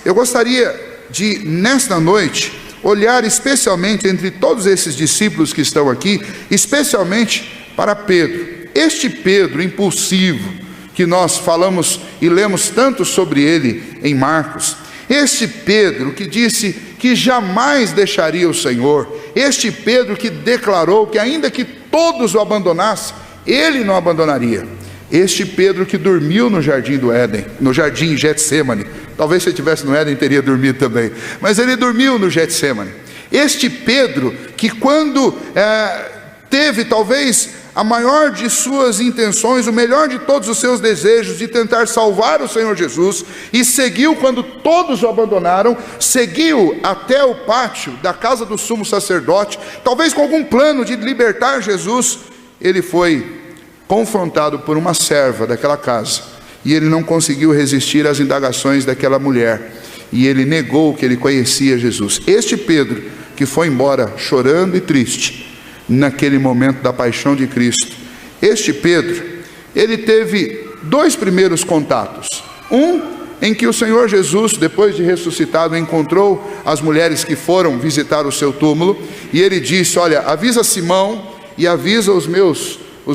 eu gostaria de, nesta noite, olhar especialmente entre todos esses discípulos que estão aqui, especialmente para Pedro. Este Pedro impulsivo, que nós falamos e lemos tanto sobre ele em Marcos. Este Pedro que disse que jamais deixaria o Senhor. Este Pedro que declarou que ainda que todos o abandonassem, ele não abandonaria. Este Pedro que dormiu no jardim do Éden, no jardim Getsemane. Talvez se ele estivesse no Éden teria dormido também, mas ele dormiu no Getsemane. Este Pedro que quando teve talvez a maior de suas intenções, o melhor de todos os seus desejos de tentar salvar o Senhor Jesus, e seguiu quando todos o abandonaram, seguiu até o pátio da casa do sumo sacerdote, talvez com algum plano de libertar Jesus. Ele foi confrontado por uma serva daquela casa, e ele não conseguiu resistir às indagações daquela mulher, e ele negou que ele conhecia Jesus. Este Pedro que foi embora chorando e triste naquele momento da paixão de Cristo, este Pedro, ele teve dois primeiros contatos. Um, em que o Senhor Jesus, depois de ressuscitado, encontrou as mulheres que foram visitar o seu túmulo, e ele disse: olha, avisa Simão e avisa os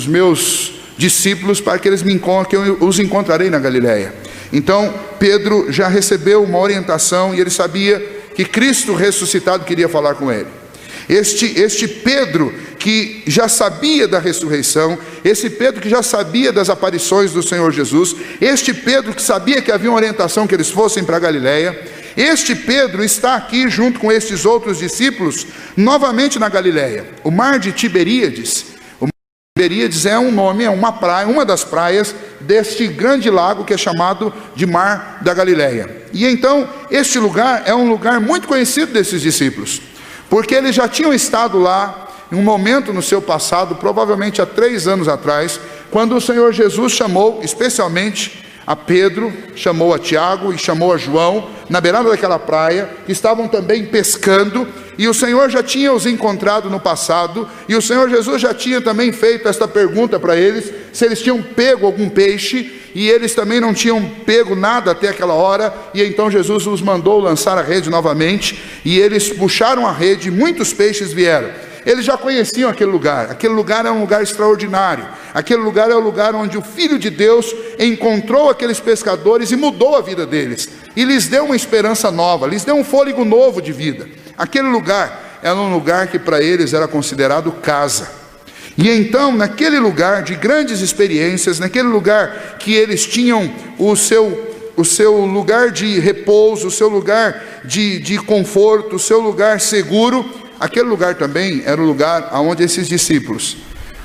meus discípulos para que eles me encontrem, que eu os encontrarei na Galileia. Então Pedro já recebeu uma orientação, e ele sabia que Cristo ressuscitado queria falar com ele. Este Pedro que já sabia da ressurreição, esse Pedro que já sabia das aparições do Senhor Jesus, este Pedro que sabia que havia uma orientação que eles fossem para a Galileia, este Pedro está aqui junto com estes outros discípulos, novamente na Galileia. O mar de Tiberíades, Tiberíades é um nome, é uma praia, uma das praias deste grande lago que é chamado de Mar da Galileia. E então, este lugar é um lugar muito conhecido desses discípulos, porque eles já tinham estado lá em um momento no seu passado, provavelmente há 3 anos atrás, quando o Senhor Jesus chamou especialmente a Pedro, chamou a Tiago e chamou a João, na beirada daquela praia, que estavam também pescando, e o Senhor já tinha os encontrado no passado, e o Senhor Jesus já tinha também feito esta pergunta para eles, se eles tinham pego algum peixe, e eles também não tinham pego nada até aquela hora, e então Jesus os mandou lançar a rede novamente, e eles puxaram a rede, e muitos peixes vieram. Eles já conheciam aquele lugar é um lugar extraordinário, aquele lugar é o lugar onde o Filho de Deus encontrou aqueles pescadores e mudou a vida deles, e lhes deu uma esperança nova, lhes deu um fôlego novo de vida. Aquele lugar era um lugar que para eles era considerado casa, e então naquele lugar de grandes experiências, naquele lugar que eles tinham o seu lugar de repouso, o seu lugar de conforto, o seu lugar seguro, aquele lugar também era o lugar onde esses discípulos,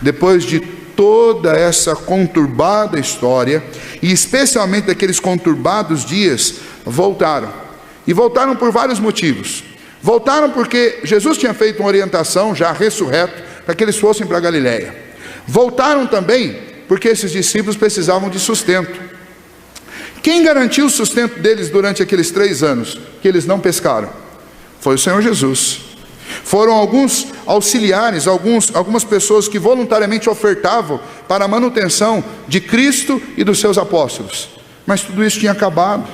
depois de toda essa conturbada história, e especialmente daqueles conturbados dias, voltaram. E voltaram por vários motivos. Voltaram porque Jesus tinha feito uma orientação, já ressurreto, para que eles fossem para a Galileia. Voltaram também porque esses discípulos precisavam de sustento. Quem garantiu o sustento deles durante aqueles 3 anos que eles não pescaram? Foi o Senhor Jesus. Foram alguns auxiliares, algumas pessoas que voluntariamente ofertavam para a manutenção de Cristo e dos seus apóstolos. Mas tudo isso tinha acabado.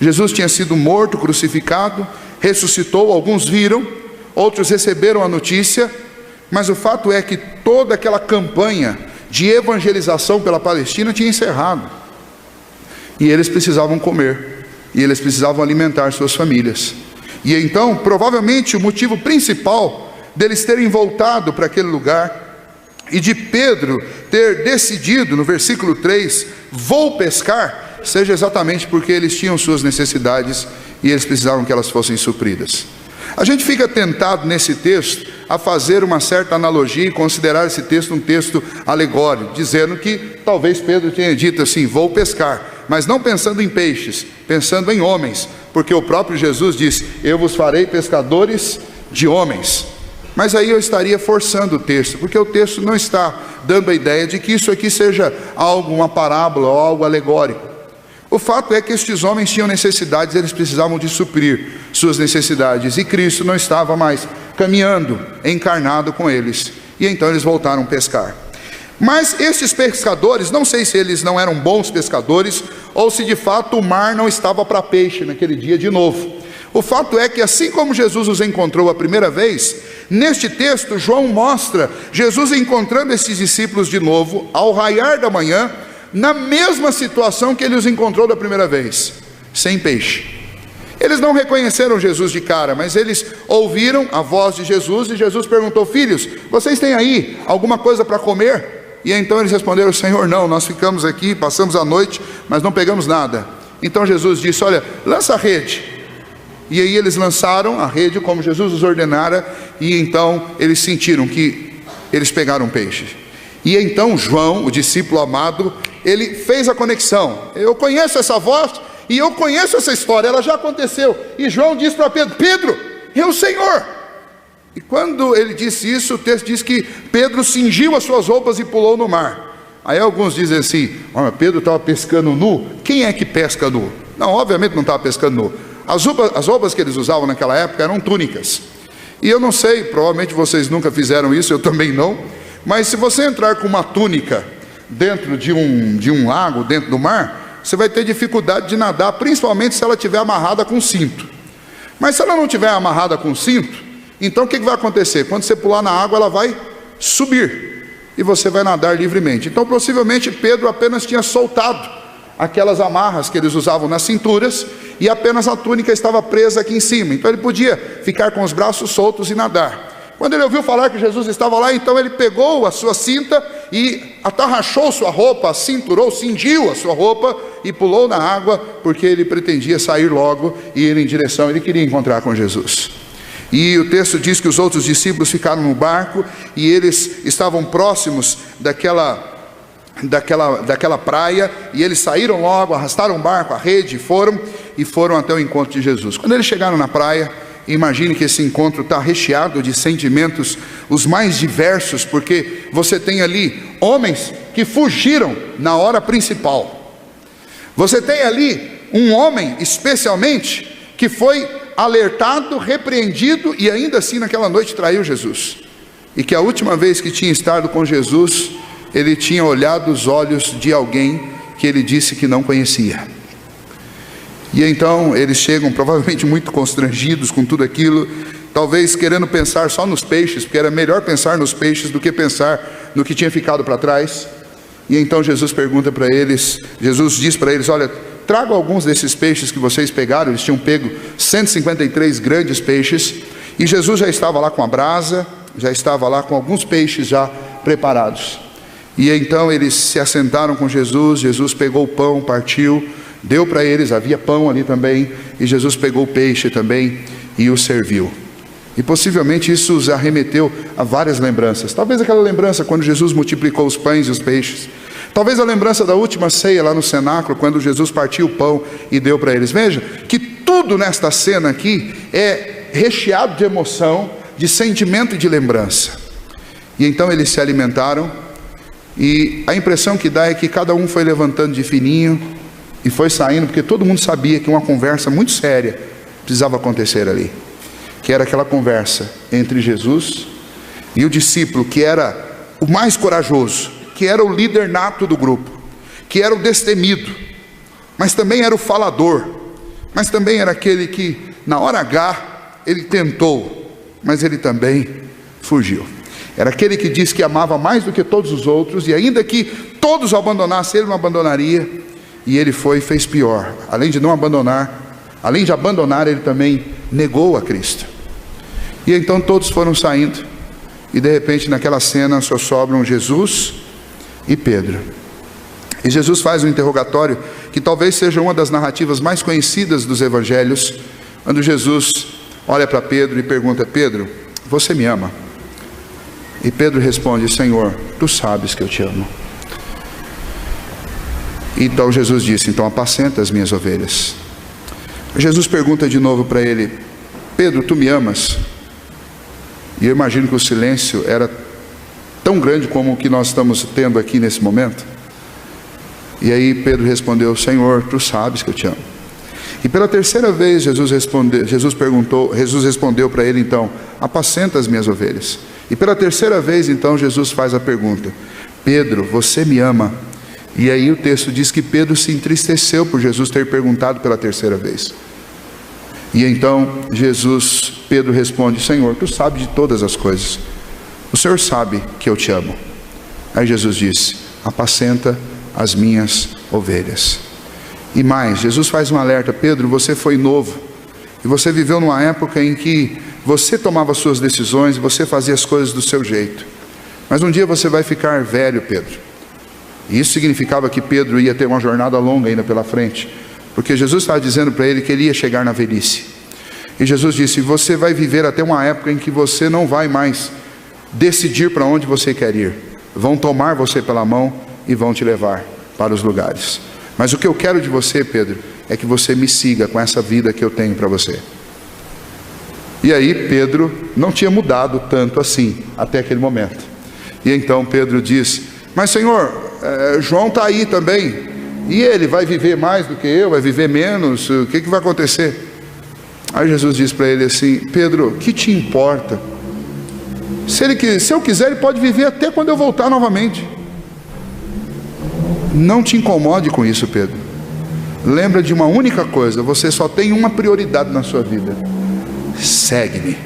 Jesus tinha sido morto, crucificado, ressuscitou, alguns viram, outros receberam a notícia, mas o fato é que toda aquela campanha de evangelização pela Palestina tinha encerrado. E eles precisavam comer, e eles precisavam alimentar suas famílias. E então, provavelmente, o motivo principal deles terem voltado para aquele lugar, e de Pedro ter decidido, no versículo 3, vou pescar, seja exatamente porque eles tinham suas necessidades, e eles precisavam que elas fossem supridas. A gente fica tentado nesse texto a fazer uma certa analogia e considerar esse texto um texto alegórico, dizendo que talvez Pedro tenha dito assim, vou pescar, mas não pensando em peixes, pensando em homens, porque o próprio Jesus disse, eu vos farei pescadores de homens. Mas aí eu estaria forçando o texto, porque o texto não está dando a ideia de que isso aqui seja algo, uma parábola ou algo alegórico. O fato é que estes homens tinham necessidades, eles precisavam de suprir suas necessidades, e Cristo não estava mais caminhando, encarnado com eles, e então eles voltaram a pescar. Mas esses pescadores, não sei se eles não eram bons pescadores, ou se de fato o mar não estava para peixe naquele dia de novo. O fato é que assim como Jesus os encontrou a primeira vez, neste texto João mostra Jesus encontrando esses discípulos de novo, ao raiar da manhã, na mesma situação que ele os encontrou da primeira vez, sem peixe. Eles não reconheceram Jesus de cara, mas eles ouviram a voz de Jesus, e Jesus perguntou: filhos, vocês têm aí alguma coisa para comer? E então eles responderam: Senhor, não, nós ficamos aqui, passamos a noite, mas não pegamos nada. Então Jesus disse: olha, lança a rede. E aí eles lançaram a rede como Jesus os ordenara, e então eles sentiram que eles pegaram peixe. E então João, o discípulo amado, ele fez a conexão. Eu conheço essa voz e eu conheço essa história, ela já aconteceu. E João disse para Pedro: Pedro, é o Senhor. E quando ele disse isso, o texto diz que Pedro cingiu as suas roupas e pulou no mar. Aí alguns dizem assim: oh, Pedro estava pescando nu. Quem é que pesca nu? Não, obviamente não estava pescando nu. As roupas que eles usavam naquela época eram túnicas. E eu não sei, provavelmente vocês nunca fizeram isso, eu também não. Mas se você entrar com uma túnica dentro de um lago, dentro do mar, você vai ter dificuldade de nadar, principalmente se ela estiver amarrada com cinto. Mas se ela não estiver amarrada com cinto, então o que vai acontecer? Quando você pular na água, ela vai subir e você vai nadar livremente. Então possivelmente Pedro apenas tinha soltado aquelas amarras que eles usavam nas cinturas, e apenas a túnica estava presa aqui em cima. Então ele podia ficar com os braços soltos e nadar. Quando ele ouviu falar que Jesus estava lá, então ele pegou a sua cinta e atarrachou sua roupa, cinturou, cingiu a sua roupa e pulou na água, porque ele pretendia sair logo e ir em direção, ele queria encontrar com Jesus. E o texto diz que os outros discípulos ficaram no barco, e eles estavam próximos daquela praia, e eles saíram logo, arrastaram o barco, a rede, e foram até o encontro de Jesus. Quando eles chegaram na praia, imagine que esse encontro está recheado de sentimentos os mais diversos, porque você tem ali homens que fugiram na hora principal. Você tem ali um homem, especialmente, que foi alertado, repreendido, e ainda assim naquela noite traiu Jesus. E que a última vez que tinha estado com Jesus, ele tinha olhado os olhos de alguém que ele disse que não conhecia. E então eles chegam provavelmente muito constrangidos com tudo aquilo, talvez querendo pensar só nos peixes, porque era melhor pensar nos peixes do que pensar no que tinha ficado para trás. E então Jesus pergunta para eles, Jesus diz para eles: olha, trago alguns desses peixes que vocês pegaram. Eles tinham pego 153 grandes peixes, e Jesus já estava lá com a brasa, já estava lá com alguns peixes já preparados. E então eles se assentaram com Jesus. Jesus pegou o pão, partiu, deu para eles, havia pão ali também, e Jesus pegou o peixe também e o serviu. E possivelmente isso os arremeteu a várias lembranças. Talvez aquela lembrança quando Jesus multiplicou os pães e os peixes. Talvez a lembrança da última ceia lá no cenáculo, quando Jesus partiu o pão e deu para eles. Veja que tudo nesta cena aqui é recheado de emoção, de sentimento e de lembrança. E então eles se alimentaram, e a impressão que dá é que cada um foi levantando de fininho e foi saindo, porque todo mundo sabia que uma conversa muito séria precisava acontecer ali, que era aquela conversa entre Jesus e o discípulo que era o mais corajoso, que era o líder nato do grupo, que era o destemido, mas também era o falador, mas também era aquele que na hora H ele tentou, mas ele também fugiu. Era aquele que disse que amava mais do que todos os outros, e ainda que todos o abandonassem, ele não abandonaria. E ele foi e fez pior. Além de não abandonar, além de abandonar, ele também negou a Cristo. E então todos foram saindo, e de repente naquela cena só sobram Jesus e Pedro. E Jesus faz um interrogatório que talvez seja uma das narrativas mais conhecidas dos evangelhos, quando Jesus olha para Pedro e pergunta: Pedro, você me ama? E Pedro responde: Senhor, tu sabes que eu te amo. Então Jesus disse: então apacenta as minhas ovelhas. Jesus pergunta de novo para ele: Pedro, tu me amas? E eu imagino que o silêncio era tão grande como o que nós estamos tendo aqui nesse momento. E aí Pedro respondeu: Senhor, tu sabes que eu te amo. E pela terceira vez Jesus respondeu para ele então: apacenta as minhas ovelhas. E pela terceira vez então Jesus faz a pergunta: Pedro, você me ama? E aí o texto diz que Pedro se entristeceu por Jesus ter perguntado pela terceira vez. E então Pedro responde: Senhor, tu sabes de todas as coisas, o Senhor sabe que eu te amo. Aí Jesus disse: apacenta as minhas ovelhas. E mais, Jesus faz um alerta: Pedro, você foi novo, e você viveu numa época em que você tomava suas decisões, e você fazia as coisas do seu jeito, mas um dia você vai ficar velho, Pedro. E isso significava que Pedro ia ter uma jornada longa ainda pela frente, porque Jesus estava dizendo para ele que ele ia chegar na velhice. E Jesus disse: você vai viver até uma época em que você não vai mais decidir para onde você quer ir. Vão tomar você pela mão e vão te levar para os lugares. Mas o que eu quero de você, Pedro, é que você me siga com essa vida que eu tenho para você. E aí Pedro não tinha mudado tanto assim até aquele momento. E então Pedro diz: mas Senhor, João está aí também, e ele vai viver mais do que eu, vai viver menos, o que vai acontecer? Aí Jesus diz para ele assim: Pedro, o que te importa? Se eu quiser, ele pode viver até quando eu voltar novamente. Não te incomode com isso, Pedro. Lembra de uma única coisa: você só tem uma prioridade na sua vida: segue-me.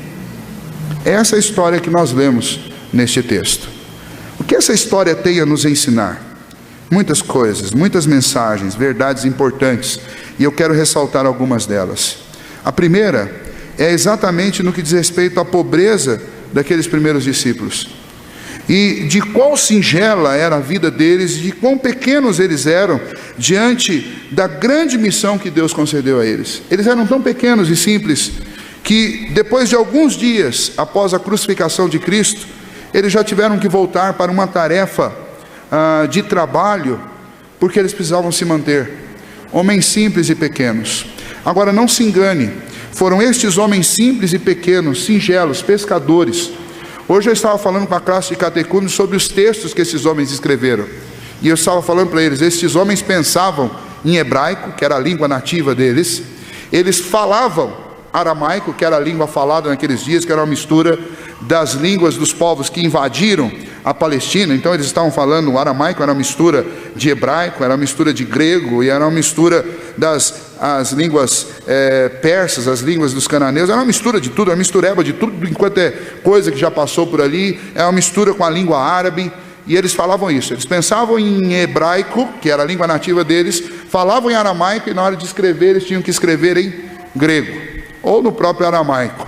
Essa é a história que nós lemos neste texto. O que essa história tem a nos ensinar? Muitas coisas, muitas mensagens, verdades importantes, e eu quero ressaltar algumas delas. A primeira é exatamente no que diz respeito à pobreza daqueles primeiros discípulos, e de qual singela era a vida deles, de quão pequenos eles eram diante da grande missão que Deus concedeu a eles. Eles eram tão pequenos e simples que depois de alguns dias após a crucificação de Cristo, eles já tiveram que voltar para uma tarefa de trabalho, porque eles precisavam se manter. Homens simples e pequenos. Agora não se engane, foram estes homens simples e pequenos, singelos, pescadores. Hoje eu estava falando com a classe de catecúmenos sobre os textos que esses homens escreveram, e eu estava falando para eles: estes homens pensavam em hebraico, que era a língua nativa deles, eles falavam aramaico, que era a língua falada naqueles dias, que era uma mistura das línguas dos povos que invadiram a Palestina. Então eles estavam falando, o aramaico era uma mistura de hebraico, era uma mistura de grego, e era uma mistura as línguas persas, as línguas dos cananeus, era uma mistura de tudo, uma mistureba de tudo enquanto é coisa que já passou por ali, é uma mistura com a língua árabe. E eles falavam isso, eles pensavam em hebraico, que era a língua nativa deles, falavam em aramaico, e na hora de escrever eles tinham que escrever em grego, ou no próprio aramaico.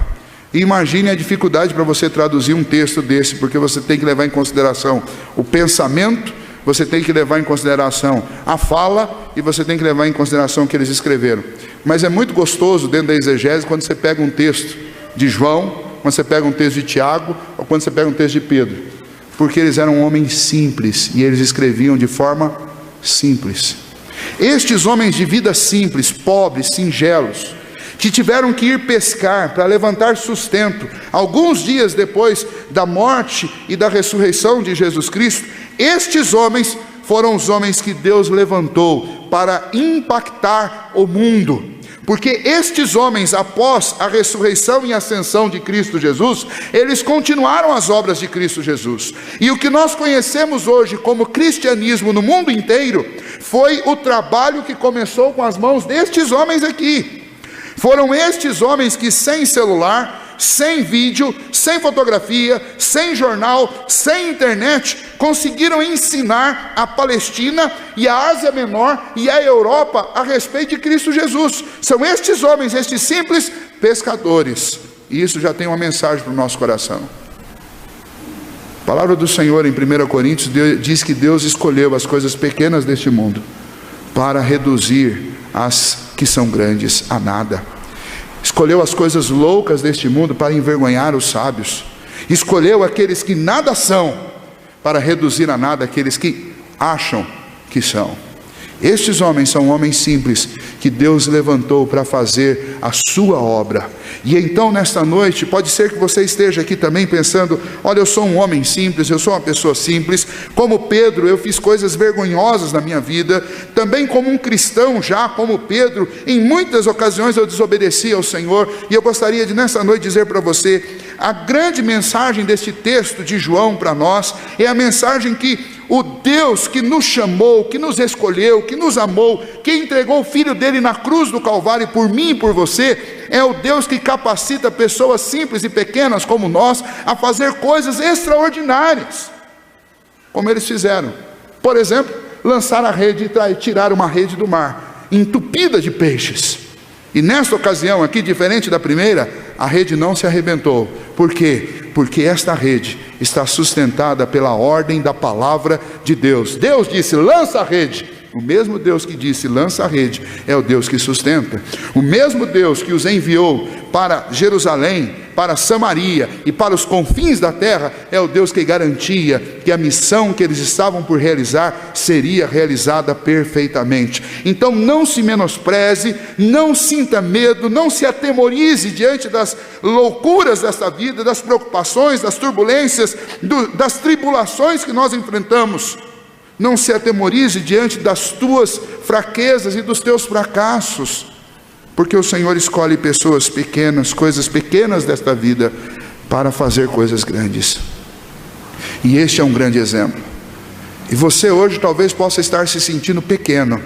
E imagine a dificuldade para você traduzir um texto desse, porque você tem que levar em consideração o pensamento, você tem que levar em consideração a fala, e você tem que levar em consideração o que eles escreveram. Mas é muito gostoso dentro da exegese quando você pega um texto de João, quando você pega um texto de Tiago, ou quando você pega um texto de Pedro, porque eles eram homens simples, e eles escreviam de forma simples. Estes homens de vida simples, pobres, singelos, que tiveram que ir pescar para levantar sustento, alguns dias depois da morte e da ressurreição de Jesus Cristo, estes homens foram os homens que Deus levantou para impactar o mundo, porque estes homens, após a ressurreição e ascensão de Cristo Jesus, eles continuaram as obras de Cristo Jesus, e o que nós conhecemos hoje como cristianismo no mundo inteiro, foi o trabalho que começou com as mãos destes homens aqui. Foram estes homens que, sem celular, sem vídeo, sem fotografia, sem jornal, sem internet, conseguiram ensinar a Palestina e a Ásia Menor e a Europa a respeito de Cristo Jesus. São estes homens, estes simples pescadores. E isso já tem uma mensagem para o nosso coração. A palavra do Senhor em 1 Coríntios diz que Deus escolheu as coisas pequenas deste mundo para reduzir as que são grandes a nada. Escolheu as coisas loucas deste mundo para envergonhar os sábios. Escolheu aqueles que nada são para reduzir a nada aqueles que acham que são. Estes homens são homens simples que Deus levantou para fazer a sua obra. E então nesta noite, pode ser que você esteja aqui também pensando: olha, eu sou um homem simples, eu sou uma pessoa simples, como Pedro, eu fiz coisas vergonhosas na minha vida, também como um cristão já, como Pedro, em muitas ocasiões eu desobedeci ao Senhor. E eu gostaria de nessa noite dizer para você, a grande mensagem deste texto de João para nós, é a mensagem que o Deus que nos chamou, que nos escolheu, que nos amou, que entregou o Filho dele na cruz do Calvário por mim e por você, é o Deus que capacita pessoas simples e pequenas como nós a fazer coisas extraordinárias, como eles fizeram. Por exemplo, lançar a rede e tirar uma rede do mar, entupida de peixes. E nesta ocasião aqui, diferente da primeira, a rede não se arrebentou. Por quê? Porque esta rede está sustentada pela ordem da palavra de Deus. Deus disse: lança a rede. O mesmo Deus que disse: lança a rede, é o Deus que sustenta. O mesmo Deus que os enviou para Jerusalém, para Samaria e para os confins da terra, é o Deus que garantia que a missão que eles estavam por realizar seria realizada perfeitamente. Então não se menospreze, não sinta medo, não se atemorize diante das loucuras desta vida, das preocupações, das turbulências, das tribulações que nós enfrentamos. Não se atemorize diante das tuas fraquezas e dos teus fracassos, porque o Senhor escolhe pessoas pequenas, coisas pequenas desta vida, para fazer coisas grandes. E este é um grande exemplo. E você hoje talvez possa estar se sentindo pequeno,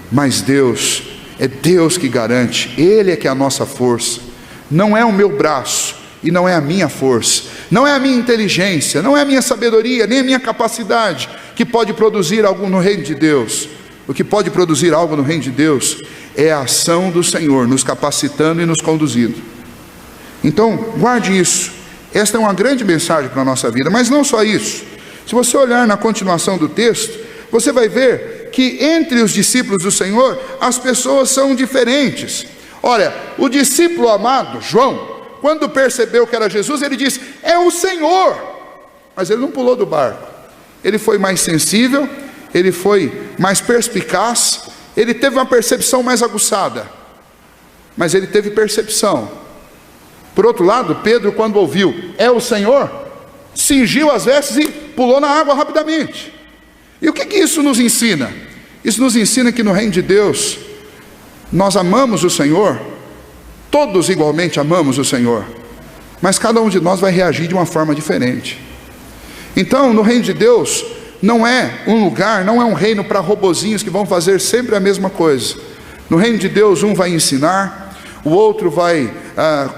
mas Deus, é Deus que garante, Ele é que é a nossa força. Não é o meu braço e não é a minha força, não é a minha inteligência, não é a minha sabedoria, nem a minha capacidade que pode produzir algo no reino de Deus. O que pode produzir algo no reino de Deus é a ação do Senhor, nos capacitando e nos conduzindo. Então, guarde isso. Esta é uma grande mensagem para a nossa vida, mas não só isso. Se você olhar na continuação do texto, você vai ver que entre os discípulos do Senhor, as pessoas são diferentes. Olha, o discípulo amado, João, quando percebeu que era Jesus, ele disse: é o Senhor. Mas ele não pulou do barco. Ele foi mais sensível, ele foi mais perspicaz, ele teve uma percepção mais aguçada, mas ele teve percepção. Por outro lado, Pedro, quando ouviu é o Senhor, cingiu as vestes e pulou na água rapidamente. E o que isso nos ensina? Isso nos ensina que no reino de Deus, nós amamos o Senhor, todos igualmente amamos o Senhor, mas cada um de nós vai reagir de uma forma diferente. Então, no reino de Deus, não é um lugar, não é um reino para robozinhos que vão fazer sempre a mesma coisa. No reino de Deus, um vai ensinar, o outro vai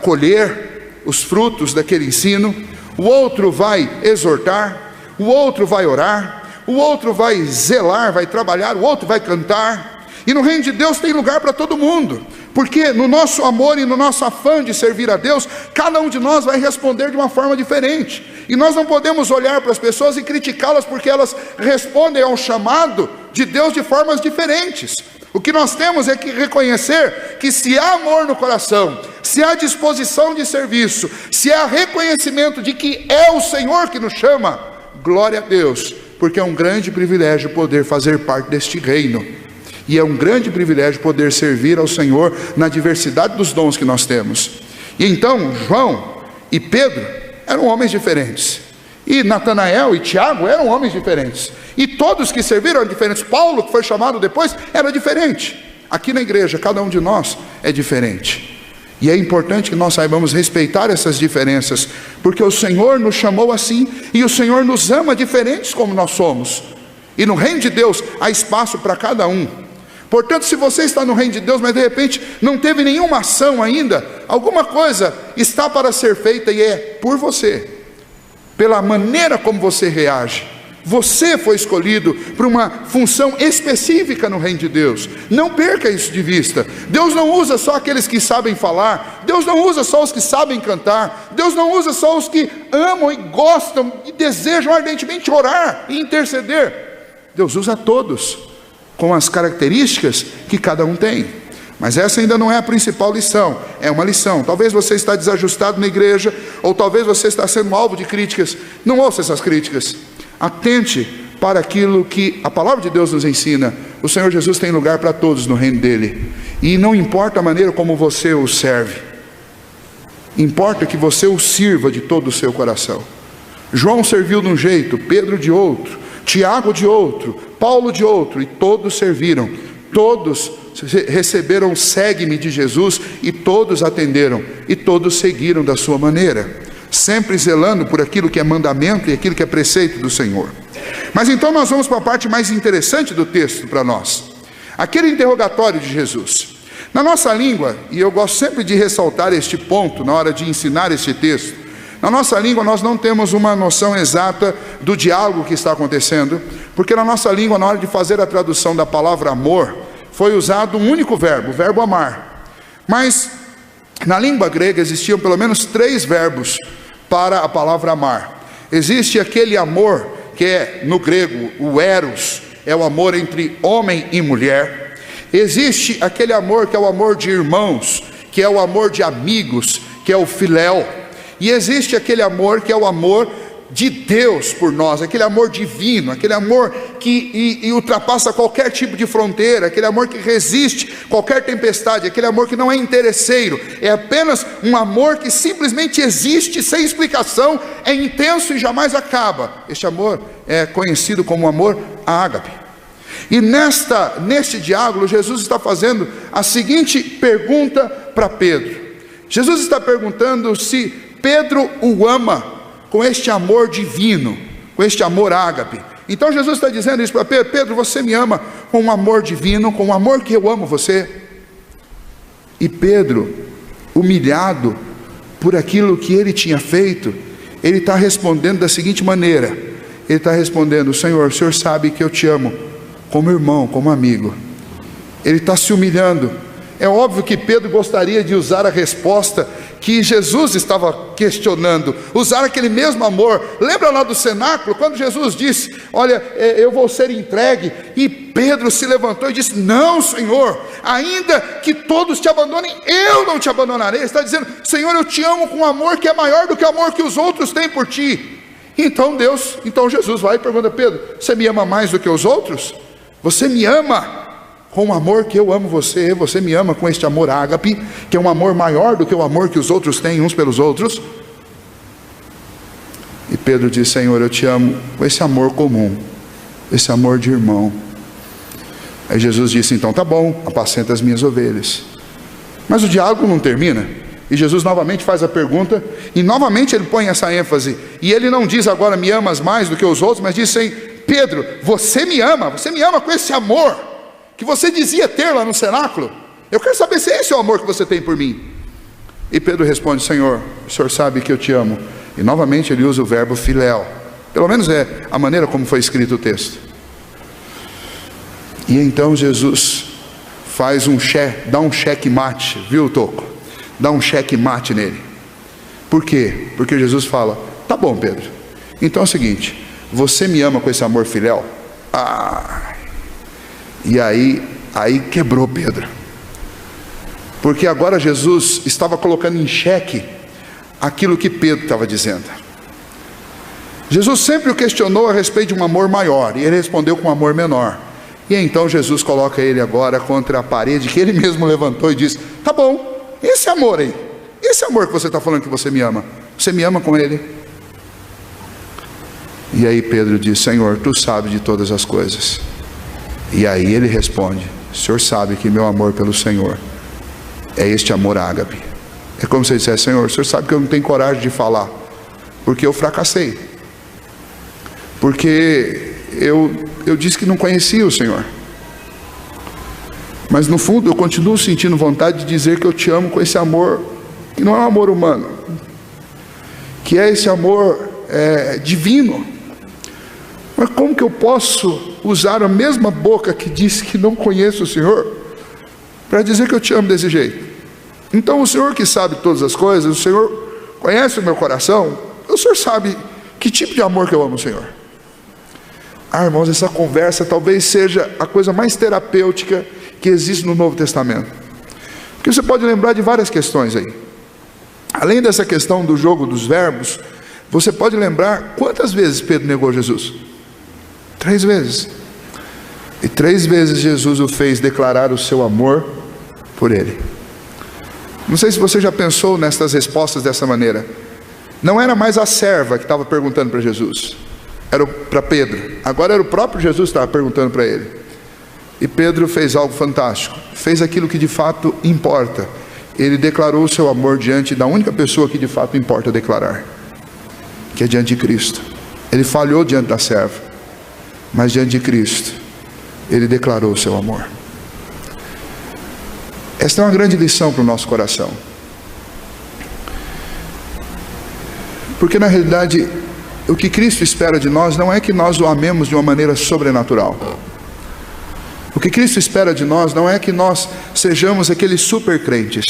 colher os frutos daquele ensino, o outro vai exortar, o outro vai orar, o outro vai zelar, vai trabalhar, o outro vai cantar. E no reino de Deus tem lugar para todo mundo, porque no nosso amor e no nosso afã de servir a Deus, cada um de nós vai responder de uma forma diferente. E nós não podemos olhar para as pessoas e criticá-las porque elas respondem ao chamado de Deus de formas diferentes. O que nós temos é que reconhecer que se há amor no coração, se há disposição de serviço, se há reconhecimento de que é o Senhor que nos chama, glória a Deus, porque é um grande privilégio poder fazer parte deste reino. E é um grande privilégio poder servir ao Senhor na diversidade dos dons que nós temos. E então, João e Pedro eram homens diferentes. E Natanael e Tiago eram homens diferentes. E todos que serviram eram diferentes. Paulo, que foi chamado depois, era diferente. Aqui na igreja, cada um de nós é diferente. E é importante que nós saibamos respeitar essas diferenças, porque o Senhor nos chamou assim, e o Senhor nos ama diferentes como nós somos. E no reino de Deus há espaço para cada um. Portanto, se você está no reino de Deus, mas de repente não teve nenhuma ação ainda, alguma coisa está para ser feita, e é por você, pela maneira como você reage. Você foi escolhido para uma função específica no reino de Deus. Não perca isso de vista. Deus não usa só aqueles que sabem falar, Deus não usa só os que sabem cantar, Deus não usa só os que amam e gostam e desejam ardentemente orar e interceder. Deus usa todos, com as características que cada um tem. Mas essa ainda não é a principal lição. É uma lição. Talvez você está desajustado na igreja, ou talvez você está sendo alvo de críticas. Não ouça essas críticas. Atente para aquilo que a palavra de Deus nos ensina. O Senhor Jesus tem lugar para todos no reino dele. E não importa a maneira como você o serve, importa que você o sirva de todo o seu coração. João serviu de um jeito, Pedro de outro, Tiago de outro, Paulo de outro, e todos serviram, todos receberam o segue-me de Jesus, e todos atenderam, e todos seguiram da sua maneira, sempre zelando por aquilo que é mandamento e aquilo que é preceito do Senhor. Mas então nós vamos para a parte mais interessante do texto para nós. Aquele interrogatório de Jesus. Na nossa língua, e eu gosto sempre de ressaltar este ponto na hora de ensinar este texto, na nossa língua nós não temos uma noção exata do diálogo que está acontecendo, porque na nossa língua, na hora de fazer a tradução da palavra amor, foi usado um único verbo, o verbo amar. Mas na língua grega existiam pelo menos 3 verbos para a palavra amar. Existe aquele amor que é, no grego, o eros, é o amor entre homem e mulher. Existe aquele amor que é o amor de irmãos, que é o amor de amigos, que é o filéu. E existe aquele amor que é o amor de Deus por nós, aquele amor divino, aquele amor que ultrapassa qualquer tipo de fronteira, aquele amor que resiste qualquer tempestade, aquele amor que não é interesseiro, é apenas um amor que simplesmente existe sem explicação, é intenso e jamais acaba. Este amor é conhecido como amor ágape. E neste diálogo, Jesus está fazendo a seguinte pergunta para Pedro. Jesus está perguntando se Pedro o ama com este amor divino, com este amor ágape. Então Jesus está dizendo isso para Pedro: Pedro, você me ama com um amor divino, com um amor que eu amo você. E Pedro, humilhado por aquilo que ele tinha feito, ele está respondendo da seguinte maneira: ele está respondendo, Senhor, o Senhor sabe que eu te amo como irmão, como amigo. Ele está se humilhando. É óbvio que Pedro gostaria de usar a resposta que Jesus estava questionando, usar aquele mesmo amor. Lembra lá do cenáculo, quando Jesus disse, olha, eu vou ser entregue, e Pedro se levantou e disse, não, Senhor, ainda que todos te abandonem, eu não te abandonarei. Ele está dizendo, Senhor, eu te amo com um amor que é maior do que o amor que os outros têm por ti. Então Jesus vai e pergunta, Pedro, você me ama mais do que os outros? Você me ama com o amor que eu amo você, você me ama com este amor ágape, que é um amor maior do que o amor que os outros têm uns pelos outros? E Pedro diz, Senhor, eu te amo com esse amor comum, esse amor de irmão. Aí Jesus disse, então tá bom, apacenta as minhas ovelhas. Mas o diálogo não termina, e Jesus novamente faz a pergunta, e novamente ele põe essa ênfase, e ele não diz agora, me amas mais do que os outros, mas diz assim, Pedro, você me ama com esse amor que você dizia ter lá no cenáculo. Eu quero saber se esse é o amor que você tem por mim. E Pedro responde, Senhor, o Senhor sabe que eu te amo. E novamente ele usa o verbo filéu. Pelo menos é a maneira como foi escrito o texto. E então Jesus faz dá um checkmate, viu, Toco? Dá um checkmate nele. Por quê? Porque Jesus fala, tá bom, Pedro, então é o seguinte, você me ama com esse amor filéu? E aí quebrou Pedro, porque agora Jesus estava colocando em xeque aquilo que Pedro estava dizendo. Jesus sempre o questionou a respeito de um amor maior, e ele respondeu com um amor menor. E então Jesus coloca ele agora contra a parede que ele mesmo levantou e diz, tá bom, esse amor aí, esse amor que você está falando que você me ama com ele? E aí Pedro diz, Senhor, tu sabes de todas as coisas. E aí ele responde, o Senhor sabe que meu amor pelo Senhor é este amor ágape. É como se ele dissesse, Senhor, o Senhor sabe que eu não tenho coragem de falar, porque eu fracassei, porque eu disse que não conhecia o Senhor, mas no fundo eu continuo sentindo vontade de dizer que eu te amo com esse amor que não é um amor humano, que é esse amor divino. Mas como que eu posso usar a mesma boca que disse que não conheço o Senhor para dizer que eu te amo desse jeito? Então o Senhor que sabe todas as coisas, o Senhor conhece o meu coração, o Senhor sabe que tipo de amor que eu amo o Senhor. Irmãos, essa conversa talvez seja a coisa mais terapêutica que existe no Novo Testamento, porque você pode lembrar de várias questões aí. Além dessa questão do jogo dos verbos, você pode lembrar quantas vezes Pedro negou Jesus? 3 vezes. E 3 vezes Jesus o fez declarar o seu amor por ele. Não sei se você já pensou nestas respostas dessa maneira. Não era mais a serva que estava perguntando para Jesus, era para Pedro. Agora era o próprio Jesus que estava perguntando para ele. E Pedro fez algo fantástico, fez aquilo que de fato importa. Ele declarou o seu amor diante da única pessoa que de fato importa declarar, que é diante de Cristo. Ele falhou diante da serva, mas diante de Cristo, ele declarou o seu amor. Esta é uma grande lição para o nosso coração. Porque na realidade, o que Cristo espera de nós não é que nós o amemos de uma maneira sobrenatural. O que Cristo espera de nós não é que nós sejamos aqueles super crentes.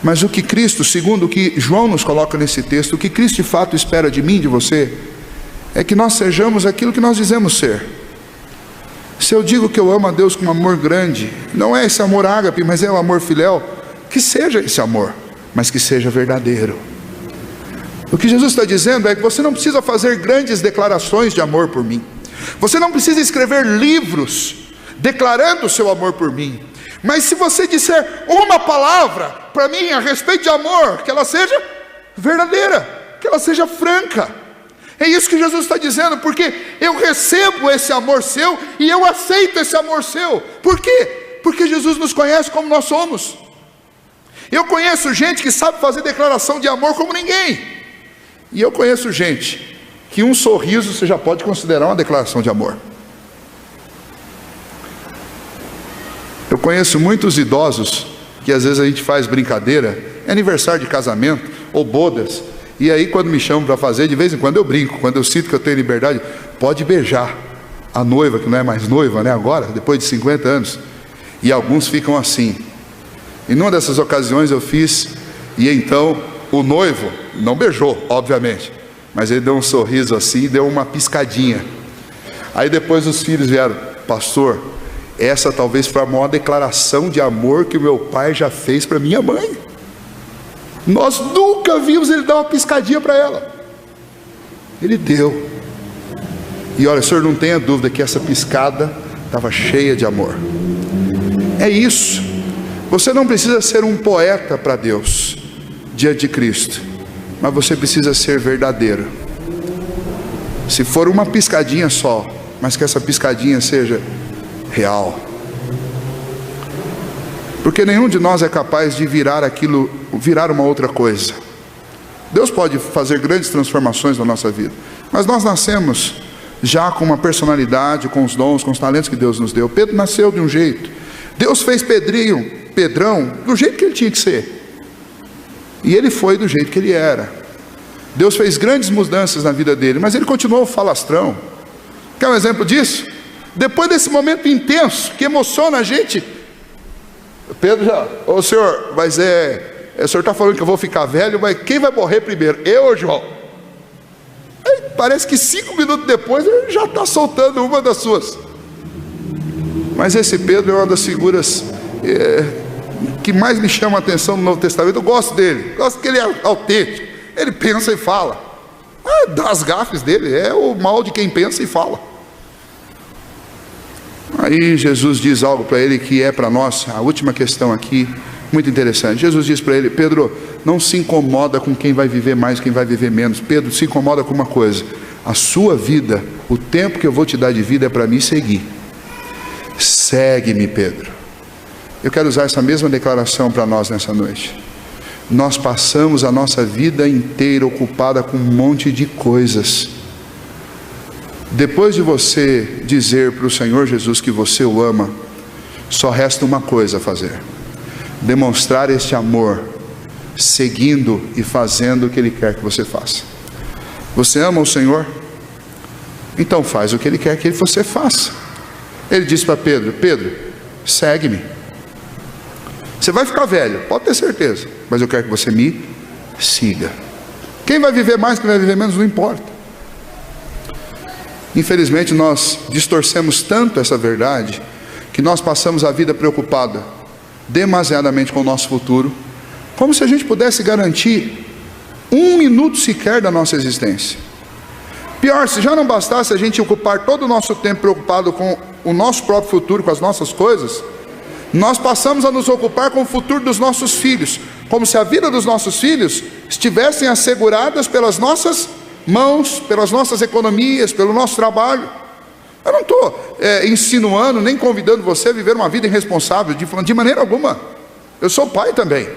Mas o que Cristo, segundo o que João nos coloca nesse texto, o que Cristo de fato espera de mim, de você, é que nós sejamos aquilo que nós dizemos ser. Se eu digo que eu amo a Deus com um amor grande, não é esse amor ágape, mas é o amor filéu, que seja esse amor, mas que seja verdadeiro. O que Jesus está dizendo é que você não precisa fazer grandes declarações de amor por mim. Você não precisa escrever livros declarando o seu amor por mim. Mas se você disser uma palavra para mim a respeito de amor, que ela seja verdadeira, que ela seja franca. É isso que Jesus está dizendo, porque eu recebo esse amor seu e eu aceito esse amor seu. Por quê? Porque Jesus nos conhece como nós somos. Eu conheço gente que sabe fazer declaração de amor como ninguém. E eu conheço gente que um sorriso você já pode considerar uma declaração de amor. Eu conheço muitos idosos que às vezes a gente faz brincadeira, é aniversário de casamento ou bodas, e aí quando me chamam para fazer, de vez em quando eu brinco, quando eu sinto que eu tenho liberdade, pode beijar a noiva, que não é mais noiva, né, agora, depois de 50 anos, e alguns ficam assim. E numa dessas ocasiões eu fiz, e então o noivo não beijou, obviamente, mas ele deu um sorriso assim, deu uma piscadinha. Aí depois os filhos vieram: pastor, essa talvez foi a maior declaração de amor que o meu pai já fez para minha mãe. Nós nunca vimos ele dar uma piscadinha para ela. Ele deu. E olha, o senhor não tenha dúvida que essa piscada estava cheia de amor. É isso. Você não precisa ser um poeta para Deus diante de Cristo, mas você precisa ser verdadeiro. Se for uma piscadinha só, mas que essa piscadinha seja real. Porque nenhum de nós é capaz de virar aquilo, virar uma outra coisa. Deus pode fazer grandes transformações na nossa vida, mas nós nascemos já com uma personalidade, com os dons, com os talentos que Deus nos deu. Pedro nasceu de um jeito. Deus fez Pedrão do jeito que ele tinha que ser. E ele foi do jeito que ele era. Deus fez grandes mudanças na vida dele, mas ele continuou falastrão. Quer um exemplo disso? Depois desse momento intenso, que emociona a gente, Pedro já: ô senhor, mas o senhor está falando que eu vou ficar velho, mas quem vai morrer primeiro, eu ou João? Aí, parece que 5 minutos depois ele já está soltando uma das suas. Mas esse Pedro é uma das figuras que mais me chama a atenção no Novo Testamento. Eu gosto dele, gosto que ele é autêntico, ele pensa e fala. Das gafes dele, é o mal de quem pensa e fala. Aí Jesus diz algo para ele que é para nós, a última questão aqui, muito interessante. Jesus diz para ele: Pedro, não se incomoda com quem vai viver mais, quem vai viver menos. Pedro, se incomoda com uma coisa: a sua vida, o tempo que eu vou te dar de vida é para me seguir. Segue-me, Pedro. Eu quero usar essa mesma declaração para nós nessa noite. Nós passamos a nossa vida inteira ocupada com um monte de coisas. Depois de você dizer para o Senhor Jesus que você o ama, só resta uma coisa a fazer: demonstrar este amor, seguindo e fazendo o que Ele quer que você faça. Você ama o Senhor? Então faz o que Ele quer que você faça. Ele disse para Pedro: Pedro, segue-me. Você vai ficar velho, pode ter certeza, mas eu quero que você me siga. Quem vai viver mais, quem vai viver menos, não importa. Infelizmente nós distorcemos tanto essa verdade, que nós passamos a vida preocupada demasiadamente com o nosso futuro, como se a gente pudesse garantir 1 minuto sequer da nossa existência. Pior, se já não bastasse a gente ocupar todo o nosso tempo preocupado com o nosso próprio futuro, com as nossas coisas, nós passamos a nos ocupar com o futuro dos nossos filhos, como se a vida dos nossos filhos estivessem asseguradas pelas nossas mãos, pelas nossas economias, pelo nosso trabalho. Eu não estou insinuando, nem convidando você a viver uma vida irresponsável, de maneira alguma. Eu sou pai também.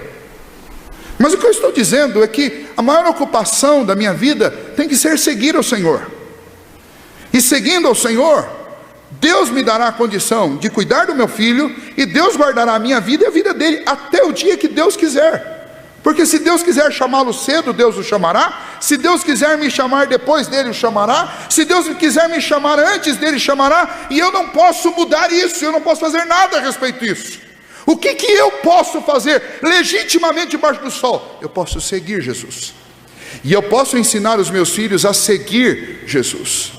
Mas o que eu estou dizendo é que a maior ocupação da minha vida tem que ser seguir o Senhor. E seguindo ao Senhor, Deus me dará a condição de cuidar do meu filho, e Deus guardará a minha vida e a vida dele até o dia que Deus quiser. Porque se Deus quiser chamá-lo cedo, Deus o chamará. Se Deus quiser me chamar depois dele, o chamará. Se Deus quiser me chamar antes dele, chamará. E eu não posso mudar isso, eu não posso fazer nada a respeito disso. O que eu posso fazer legitimamente debaixo do sol? Eu posso seguir Jesus. E eu posso ensinar os meus filhos a seguir Jesus.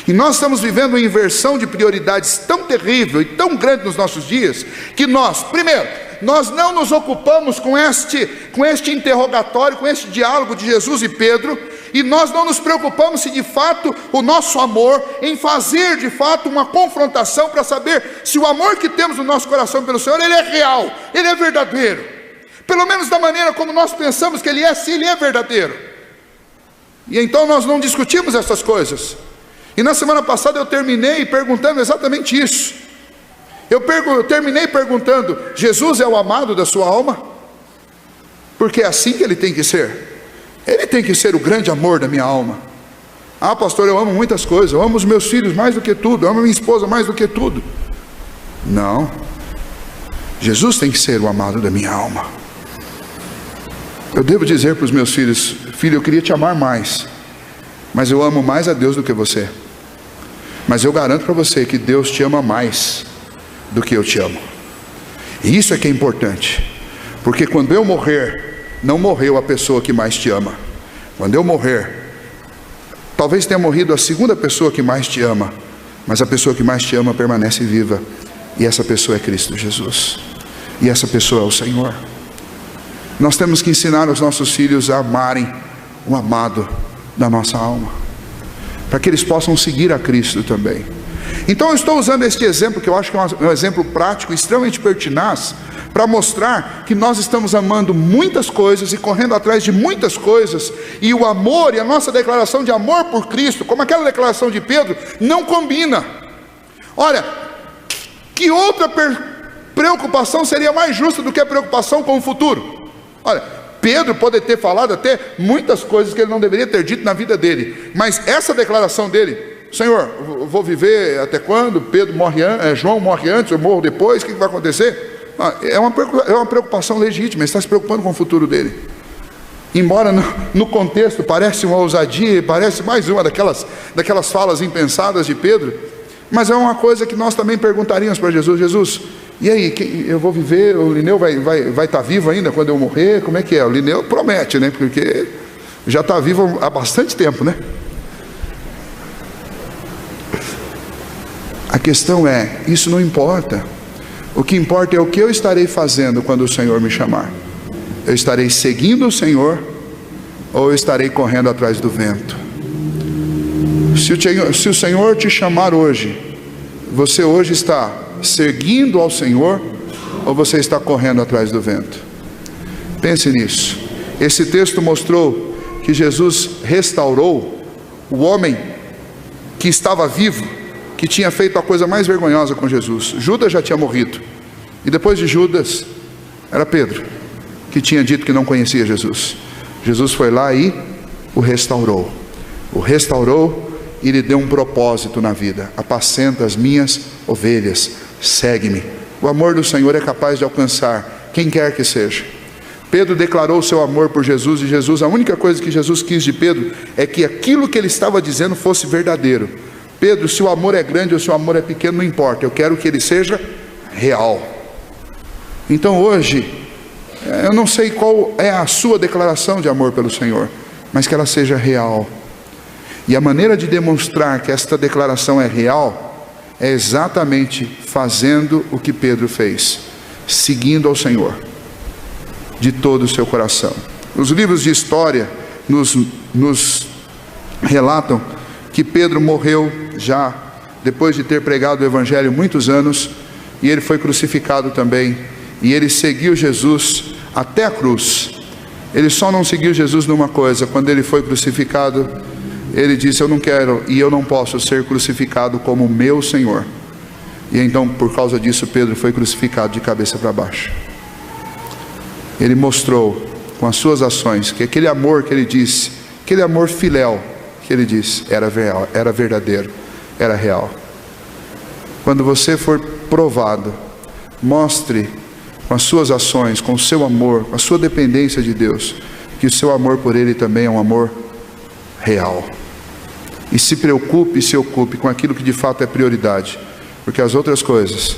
E nós estamos vivendo uma inversão de prioridades tão terrível e tão grande nos nossos dias, que nós, primeiro, nós não nos ocupamos com este interrogatório, com este diálogo de Jesus e Pedro, e nós não nos preocupamos se de fato o nosso amor, em fazer de fato uma confrontação para saber se o amor que temos no nosso coração pelo Senhor, ele é real, ele é verdadeiro, pelo menos da maneira como nós pensamos que ele é, se ele é verdadeiro. E então nós não discutimos essas coisas. E na semana passada eu terminei perguntando exatamente isso. Eu terminei perguntando: Jesus é o amado da sua alma? Porque é assim que ele tem que ser. Ele tem que ser o grande amor da minha alma. Ah, pastor, eu amo muitas coisas. Eu amo os meus filhos mais do que tudo. Eu amo minha esposa mais do que tudo. Não. Jesus tem que ser o amado da minha alma. Eu devo dizer para os meus filhos: filho, eu queria te amar mais, mas eu amo mais a Deus do que você. Mas eu garanto para você que Deus te ama mais do que eu te amo. E isso é que é importante. Porque quando eu morrer, não morreu a pessoa que mais te ama. Quando eu morrer, talvez tenha morrido a segunda pessoa que mais te ama, mas a pessoa que mais te ama permanece viva. E essa pessoa é Cristo Jesus. E essa pessoa é o Senhor. Nós temos que ensinar os nossos filhos a amarem o amado da nossa alma, para que eles possam seguir a Cristo também. Então eu estou usando este exemplo, que eu acho que é um exemplo prático, extremamente pertinaz, para mostrar que nós estamos amando muitas coisas e correndo atrás de muitas coisas, e o amor e a nossa declaração de amor por Cristo, como aquela declaração de Pedro, não combina. Olha, que outra preocupação seria mais justa do que a preocupação com o futuro? Olha, Pedro pode ter falado até muitas coisas que ele não deveria ter dito na vida dele, mas essa declaração dele: Senhor, eu vou viver até quando? João morre antes, eu morro depois, o que vai acontecer? É uma preocupação legítima, ele está se preocupando com o futuro dele. Embora no contexto parece uma ousadia, parece mais uma daquelas falas impensadas de Pedro, mas é uma coisa que nós também perguntaríamos para Jesus: Jesus, e aí, eu vou viver, o Lineu vai estar vivo ainda quando eu morrer? Como é que é? O Lineu promete, né? Porque já está vivo há bastante tempo, né? A questão é, isso não importa. O que importa é o que eu estarei fazendo quando o Senhor me chamar. Eu estarei seguindo o Senhor, ou eu estarei correndo atrás do vento? Se o Senhor te chamar hoje, você hoje está seguindo ao Senhor, ou você está correndo atrás do vento? Pense nisso. Esse texto mostrou que Jesus restaurou o homem que estava vivo, que tinha feito a coisa mais vergonhosa com Jesus. Judas já tinha morrido, e depois de Judas era Pedro, que tinha dito que não conhecia Jesus. Jesus foi lá e o restaurou. E lhe deu um propósito na vida: apacenta as minhas ovelhas, segue-me. O amor do Senhor é capaz de alcançar quem quer que seja. Pedro declarou o seu amor por Jesus, e a única coisa que Jesus quis de Pedro é que aquilo que ele estava dizendo fosse verdadeiro. Pedro, se o amor é grande ou se o amor é pequeno, não importa, eu quero que ele seja real. Então hoje, eu não sei qual é a sua declaração de amor pelo Senhor, mas que ela seja real. E a maneira de demonstrar que esta declaração é real é exatamente fazendo o que Pedro fez, seguindo ao Senhor de todo o seu coração. Os livros de história nos relatam que Pedro morreu já depois de ter pregado o Evangelho muitos anos, e ele foi crucificado também, e ele seguiu Jesus até a cruz. Ele só não seguiu Jesus numa coisa: quando ele foi crucificado, ele disse: eu não quero e eu não posso ser crucificado como meu Senhor. E então, por causa disso, Pedro foi crucificado de cabeça para baixo. Ele mostrou com as suas ações que aquele amor que ele disse, aquele amor filéu que ele disse, era real, era verdadeiro. era real. Quando você for provado, mostre com as suas ações, com o seu amor, com a sua dependência de Deus, que o seu amor por Ele também é um amor real. E se preocupe e se ocupe com aquilo que de fato é prioridade, porque as outras coisas,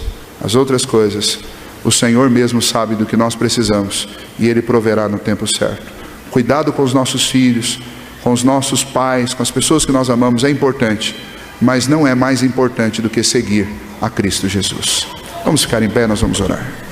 o Senhor mesmo sabe do que nós precisamos, e Ele proverá no tempo certo. Cuidado com os nossos filhos, com os nossos pais, com as pessoas que nós amamos, é importante, mas não é mais importante do que seguir a Cristo Jesus. Vamos ficar em pé, nós vamos orar.